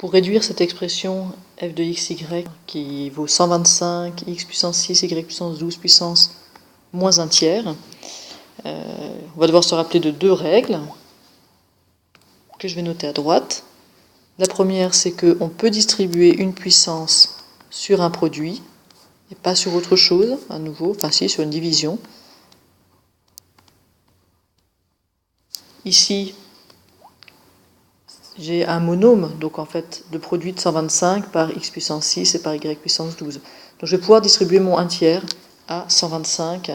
Pour réduire cette expression f de x, y qui vaut 125, x puissance 6, y puissance 12 puissance moins un tiers, on va devoir se rappeler de deux règles que je vais noter à droite. La première, c'est qu'on peut distribuer une puissance sur un produit et pas sur autre chose, à nouveau, enfin si, sur une division. Ici, j'ai un monôme, donc en fait le produit de 125 par x puissance 6 et par y puissance 12. Donc je vais pouvoir distribuer mon 1 tiers à 125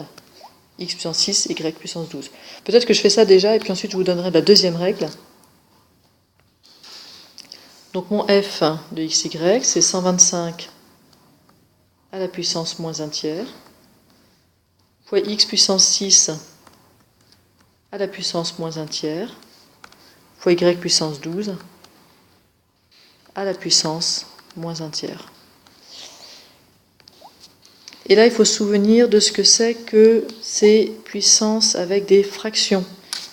x puissance 6, y puissance 12. Peut-être que je fais ça déjà, et puis ensuite je vous donnerai la deuxième règle. Donc mon f de xy, c'est 125 à la puissance moins 1 tiers, fois x puissance 6 à la puissance moins 1 tiers, fois y puissance 12 à la puissance moins 1 tiers. Et là, il faut se souvenir de ce que c'est que ces puissances avec des fractions.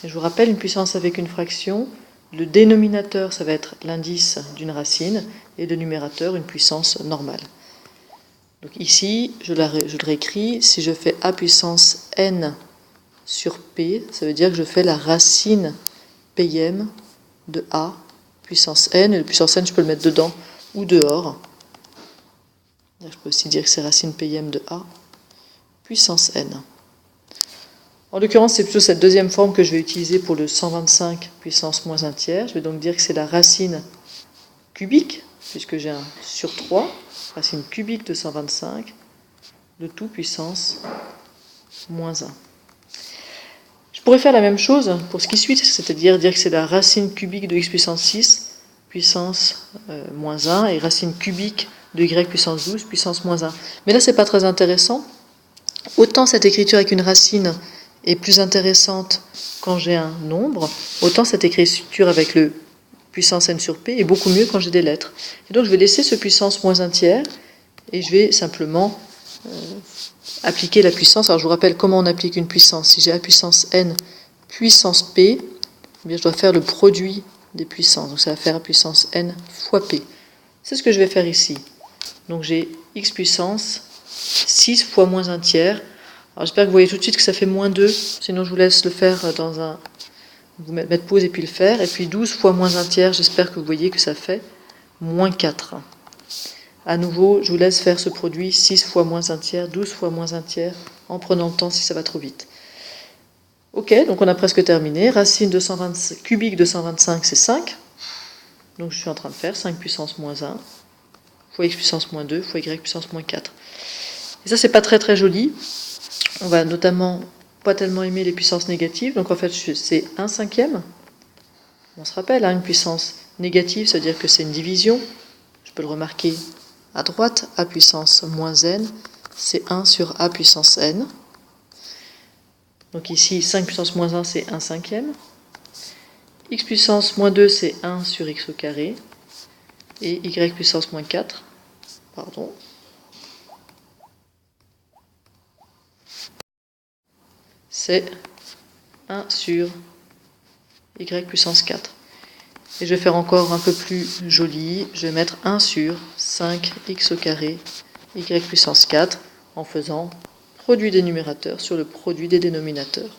Et je vous rappelle, une puissance avec une fraction, le dénominateur, ça va être l'indice d'une racine, et le numérateur, une puissance normale. Donc ici, je le réécris, si je fais a puissance n sur p, ça veut dire que je fais la racine pm de a puissance n, et le puissance n, je peux le mettre dedans ou dehors. Je peux aussi dire que c'est racine pm de a puissance n. En l'occurrence, c'est plutôt cette deuxième forme que je vais utiliser pour le 125 puissance moins 1 tiers. Je vais donc dire que c'est la racine cubique, puisque j'ai un sur 3, racine cubique de 125, de tout puissance moins 1. Je pourrais faire la même chose pour ce qui suit, c'est-à-dire dire que c'est la racine cubique de x puissance 6, puissance moins 1, et racine cubique de y puissance 12, puissance moins 1. Mais là, c'est pas très intéressant. Autant cette écriture avec une racine est plus intéressante quand j'ai un nombre, autant cette écriture avec le puissance n sur p est beaucoup mieux quand j'ai des lettres. Et donc je vais laisser ce puissance moins 1 tiers, et je vais simplement appliquer la puissance. Alors je vous rappelle comment on applique une puissance. Si j'ai a puissance n puissance p, eh bien je dois faire le produit des puissances. Donc ça va faire a puissance n fois p. C'est ce que je vais faire ici. Donc j'ai x puissance 6 fois moins 1 tiers. Alors j'espère que vous voyez tout de suite que ça fait moins 2, sinon je vous laisse le faire dans un... vous mettre pause et puis le faire. Et puis 12 fois moins 1 tiers, j'espère que vous voyez que ça fait moins 4. À nouveau, je vous laisse faire ce produit 6 fois moins 1 tiers, 12 fois moins 1 tiers, en prenant le temps si ça va trop vite. Ok, donc on a presque terminé. Racine de 125, cubique de 125, c'est 5. Donc je suis en train de faire 5 puissance moins 1, fois x puissance moins 2, fois y puissance moins 4. Et ça, c'est pas très très joli. On va notamment pas tellement aimer les puissances négatives. Donc en fait, c'est 1 cinquième. On se rappelle, une puissance négative, ça veut dire que c'est une division. Je peux le remarquer à droite, a puissance moins n, c'est 1 sur a puissance n. Donc ici, 5 puissance moins 1, c'est 1 cinquième. X puissance moins 2, c'est 1 sur x au carré. Et y puissance moins 4, pardon, c'est 1 sur y puissance 4. Et je vais faire encore un peu plus joli, je vais mettre 1 sur 5x au carré, y puissance 4, en faisant produit des numérateurs sur le produit des dénominateurs.